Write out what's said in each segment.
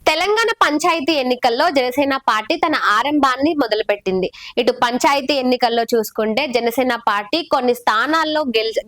తెలంగాణ పంచాయతీ ఎన్నికల్లో జనసేన పార్టీ తన ఆరంభాన్ని మొదలుపెట్టింది. ఇటు పంచాయతీ ఎన్నికల్లో చూసుకుంటే జనసేన పార్టీ కొన్ని స్థానాల్లో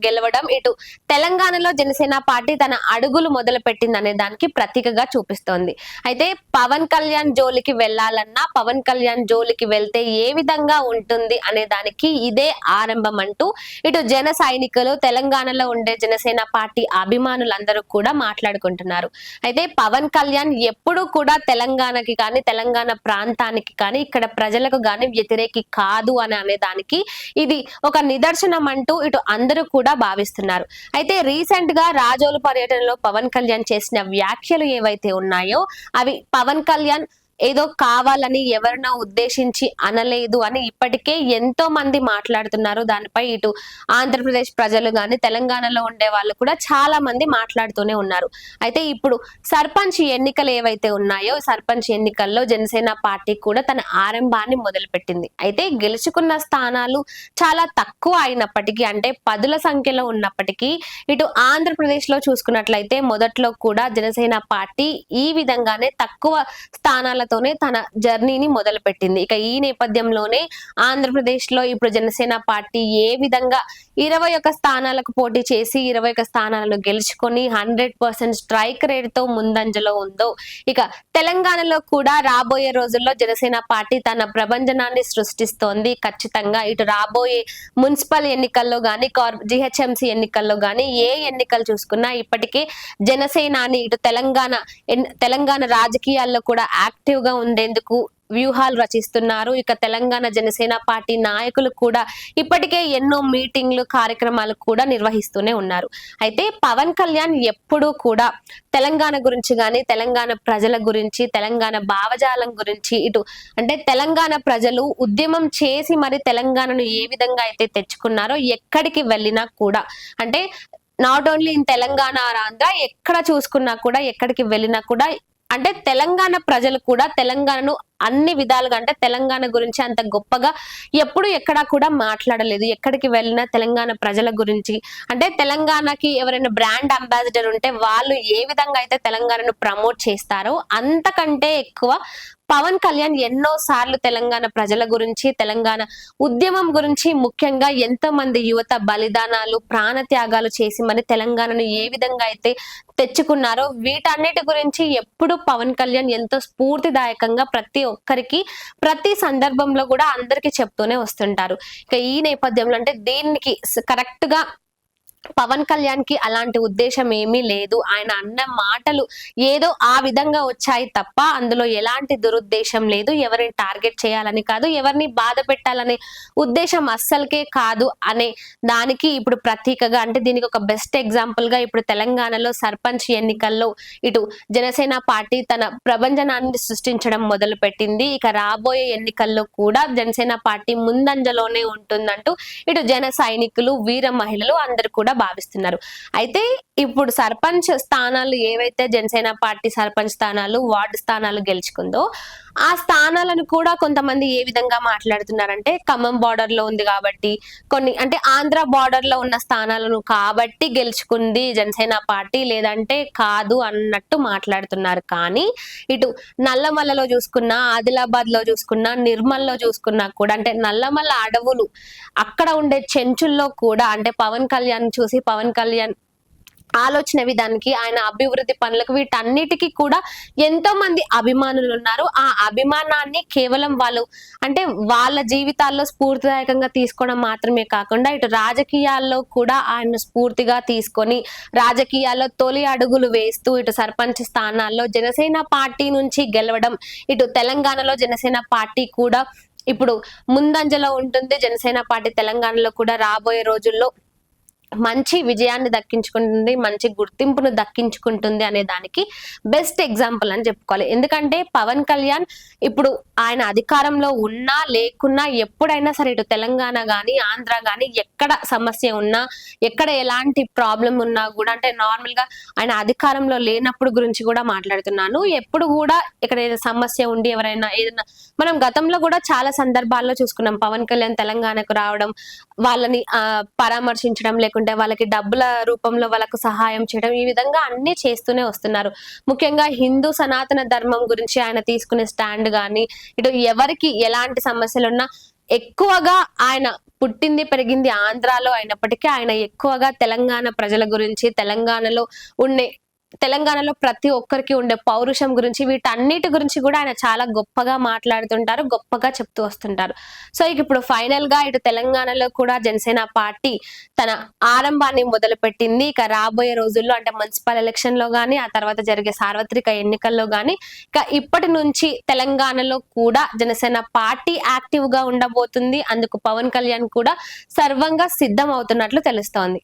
గెలవడం, ఇటు తెలంగాణలో జనసేన పార్టీ తన అడుగులు మొదలుపెట్టింది అనే దానికి ప్రతీకగా చూపిస్తోంది. అయితే పవన్ కళ్యాణ్ జోలికి వెళ్లాలన్నా, పవన్ కళ్యాణ్ జోలికి వెళ్తే ఏ విధంగా ఉంటుంది అనే దానికి ఇదే ఆరంభం అంటూ ఇటు జన సైనికులు, తెలంగాణలో ఉండే జనసేన పార్టీ అభిమానులందరూ కూడా మాట్లాడుకుంటున్నారు. అయితే పవన్ కళ్యాణ్ ఎప్పుడు కూడా తెలంగాణకి కానీ, తెలంగాణ ప్రాంతానికి కానీ, ఇక్కడ ప్రజలకు కానీ వ్యతిరేకి కాదు అని అనేదానికి ఇది ఒక నిదర్శనం అంటూ ఇటు అందరూ కూడా భావిస్తున్నారు. అయితే రీసెంట్ గా రాజోలు పర్యటనలో పవన్ కళ్యాణ్ చేసిన వ్యాఖ్యలు ఏవైతే ఉన్నాయో అవి పవన్ కళ్యాణ్ ఏదో కావాలని ఎవరినో ఉద్దేశించి అనలేదు అని ఇప్పటికే ఎంతో మంది మాట్లాడుతున్నారు. దానిపై ఇటు ఆంధ్రప్రదేశ్ ప్రజలు గాని, తెలంగాణలో ఉండే వాళ్ళు కూడా చాలా మంది మాట్లాడుతూనే ఉన్నారు. అయితే ఇప్పుడు సర్పంచ్ ఎన్నికలు ఏవైతే ఉన్నాయో, సర్పంచ్ ఎన్నికల్లో జనసేన పార్టీ కూడా తన ఆరంభాన్ని మొదలుపెట్టింది. అయితే గెలుచుకున్న స్థానాలు చాలా తక్కువ అయినప్పటికీ, అంటే పదుల సంఖ్యలో ఉన్నప్పటికీ, ఇటు ఆంధ్రప్రదేశ్ లో చూసుకున్నట్లయితే మొదట్లో కూడా జనసేన పార్టీ ఈ విధంగానే తక్కువ స్థానాల తన జర్నీని మొదలుపెట్టింది. ఇక ఈ నేపథ్యంలోనే ఆంధ్రప్రదేశ్ లో ఇప్పుడు జనసేన పార్టీ ఏ విధంగా 21 స్థానాలకు పోటీ చేసి 21 స్థానాలను గెలుచుకొని 100% స్ట్రైక్ రేట్ తో ముందంజలో ఉందో, ఇక తెలంగాణలో కూడా రాబోయే రోజుల్లో జనసేన పార్టీ తన ప్రభంజనాన్ని సృష్టిస్తోంది. ఖచ్చితంగా ఇటు రాబోయే మున్సిపల్ ఎన్నికల్లో గాని, జిహెచ్ఎంసీ ఎన్నికల్లో గాని, ఏ ఎన్నికలు చూసుకున్నా ఇప్పటికే జనసేనాని ఇటు తెలంగాణ రాజకీయాల్లో కూడా యాక్టివ్ గా ఉండేందుకు వ్యూహాలు రచిస్తున్నారు. ఇక తెలంగాణ జనసేన పార్టీ నాయకులు కూడా ఇప్పటికే ఎన్నో మీటింగ్లు, కార్యక్రమాలు కూడా నిర్వహిస్తూనే ఉన్నారు. అయితే పవన్ కళ్యాణ్ ఎప్పుడూ కూడా తెలంగాణ గురించి గాని, తెలంగాణ ప్రజల గురించి, తెలంగాణ భావజాలం గురించి, ఇటు అంటే తెలంగాణ ప్రజలు ఉద్యమం చేసి మరి తెలంగాణను ఏ విధంగా అయితే తెచ్చుకున్నారో, ఎక్కడికి వెళ్ళినా కూడా, అంటే not only in Telangana or Andhra, ఎక్కడ చూసుకున్నా కూడా, ఎక్కడికి వెళ్ళినా కూడా, అంటే తెలంగాణ ప్రజలు కూడా తెలంగాణను అన్ని విధాలుగా, అంటే తెలంగాణ గురించి అంత గొప్పగా ఎప్పుడు ఎక్కడా కూడా మాట్లాడలేదు. ఎక్కడికి వెళ్ళినా తెలంగాణ ప్రజల గురించి, అంటే తెలంగాణకి ఎవరైనా బ్రాండ్ అంబాసిడర్ ఉంటే వాళ్ళు ఏ విధంగా అయితే తెలంగాణను ప్రమోట్ చేస్తారో అంతకంటే ఎక్కువ పవన్ కళ్యాణ్ ఎన్నో సార్లు తెలంగాణ ప్రజల గురించి, తెలంగాణ ఉద్యమం గురించి, ముఖ్యంగా ఎంతో మంది యువత బలిదానాలు, ప్రాణ త్యాగాలు చేసి మరి తెలంగాణను ఏ విధంగా అయితే తెచ్చుకున్నారో వీటన్నిటి గురించి ఎప్పుడు పవన్ కళ్యాణ్ ఎంతో స్ఫూర్తిదాయకంగా ప్రతి ఒక్కరికి, ప్రతి సందర్భంలో కూడా అందరికి చెప్తూనే వస్తుంటారు. ఇక ఈ నేపథ్యంలో అంటే దీనికి కరెక్ట్ గా పవన్ కళ్యాణ్ కి అలాంటి ఉద్దేశం ఏమీ లేదు. ఆయన అన్న మాటలు ఏదో ఆ విధంగా వచ్చాయి తప్ప అందులో ఎలాంటి దురుద్దేశం లేదు. ఎవరిని టార్గెట్ చేయాలని కాదు, ఎవరిని బాధ పెట్టాలనే ఉద్దేశం అస్సలకే కాదు అనే దానికి ఇప్పుడు ప్రతీకగా, అంటే దీనికి ఒక బెస్ట్ ఎగ్జాంపుల్ గా ఇప్పుడు తెలంగాణలో సర్పంచ్ ఎన్నికల్లో ఇటు జనసేన పార్టీ తన ప్రభంజనాన్ని సృష్టించడం మొదలు పెట్టింది. ఇక రాబోయే ఎన్నికల్లో కూడా జనసేన పార్టీ ముందంజలోనే ఉంటుందంటూ ఇటు జన సైనికులు, వీర మహిళలు అందరూ కూడా భావిస్తున్నారు. అయితే ఇప్పుడు సర్పంచ్ స్థానాలు ఏవైతే జనసేన పార్టీ సర్పంచ్ స్థానాలు, వార్డు స్థానాలు గెలుచుకుందో ఆ స్థానాలను కూడా కొంతమంది ఏ విధంగా మాట్లాడుతున్నారంటే, ఖమ్మం బార్డర్ లో ఉంది కాబట్టి, కొన్ని అంటే ఆంధ్ర బార్డర్ లో ఉన్న స్థానాలను కాబట్టి గెలుచుకుంది జనసేన పార్టీ, లేదంటే కాదు అన్నట్టు మాట్లాడుతున్నారు. కానీ ఇటు నల్లమల్లలో చూసుకున్నా, ఆదిలాబాద్ లో చూసుకున్నా, నిర్మల్ లో చూసుకున్నా కూడా, అంటే నల్లమల్ల అడవులు అక్కడ ఉండే చెంచుల్లో కూడా, అంటే పవన్ కళ్యాణ్ చూసి పవన్ కళ్యాణ్ ఆలోచన విధానికి, ఆయన అభివృద్ధి పనులకు, వీటన్నిటికీ కూడా ఎంతో మంది అభిమానులు ఉన్నారు. ఆ అభిమానాన్ని కేవలం వాళ్ళు అంటే వాళ్ళ జీవితాల్లో స్ఫూర్తిదాయకంగా తీసుకోవడం మాత్రమే కాకుండా ఇటు రాజకీయాల్లో కూడా ఆయన స్ఫూర్తిగా తీసుకొని రాజకీయాల్లో తొలి అడుగులు వేస్తూ ఇటు సర్పంచ్ స్థానాల్లో జనసేన పార్టీ నుంచి గెలవడం, ఇటు తెలంగాణలో జనసేన పార్టీ కూడా ఇప్పుడు ముందంజలో ఉంటుంది. జనసేన పార్టీ తెలంగాణలో కూడా రాబోయే రోజుల్లో మంచి విజయాన్ని దక్కించుకుంటుంది, మంచి గుర్తింపును దక్కించుకుంటుంది అనే దానికి బెస్ట్ ఎగ్జాంపుల్ అని చెప్పుకోవాలి. ఎందుకంటే పవన్ కళ్యాణ్ ఇప్పుడు ఆయన అధికారంలో ఉన్నా లేకున్నా ఎప్పుడైనా సరే ఇటు తెలంగాణ గాని, ఆంధ్ర గాని ఎక్కడ సమస్య ఉన్నా, ఎక్కడ ఎలాంటి ప్రాబ్లం ఉన్నా కూడా, అంటే నార్మల్ గా ఆయన అధికారంలో లేనప్పుడు గురించి కూడా మాట్లాడుతున్నాను, ఎప్పుడు కూడా ఇక్కడ ఏదైనా సమస్య ఉండి ఎవరైనా ఏదైనా, మనం గతంలో కూడా చాలా సందర్భాల్లో చూసుకున్నాం పవన్ కళ్యాణ్ తెలంగాణకు రావడం, వాళ్ళని పరామర్శించడం, లేకపోతే లేకుంటే వాళ్ళకి డబ్బుల రూపంలో వాళ్ళకు సహాయం చేయడం, ఈ విధంగా అన్ని చేస్తూనే వస్తున్నారు. ముఖ్యంగా హిందూ సనాతన ధర్మం గురించి ఆయన తీసుకునే స్టాండ్ గాని, ఇటు ఎవరికి ఎలాంటి సమస్యలున్నా ఎక్కువగా ఆయన పుట్టింది పెరిగింది ఆంధ్రాలో అయినప్పటికీ ఆయన ఎక్కువగా తెలంగాణ ప్రజల గురించి, తెలంగాణలో ప్రతి ఒక్కరికి ఉండే పౌరుషం గురించి, వీటన్నిటి గురించి కూడా ఆయన చాలా గొప్పగా మాట్లాడుతుంటారు, గొప్పగా చెప్తూ వస్తుంటారు. సో ఇక ఇప్పుడు ఫైనల్ గా ఇటు తెలంగాణలో కూడా జనసేన పార్టీ తన ఆరంభాన్ని మొదలుపెట్టింది. ఇక రాబోయే రోజుల్లో అంటే మున్సిపల్ ఎలక్షన్ లో గానీ, ఆ తర్వాత జరిగే సార్వత్రిక ఎన్నికల్లో గానీ, ఇక ఇప్పటి నుంచి తెలంగాణలో కూడా జనసేన పార్టీ యాక్టివ్ గా ఉండబోతుంది. అందుకు పవన్ కళ్యాణ్ కూడా సర్వంగా సిద్ధం అవుతున్నట్లు తెలుస్తోంది.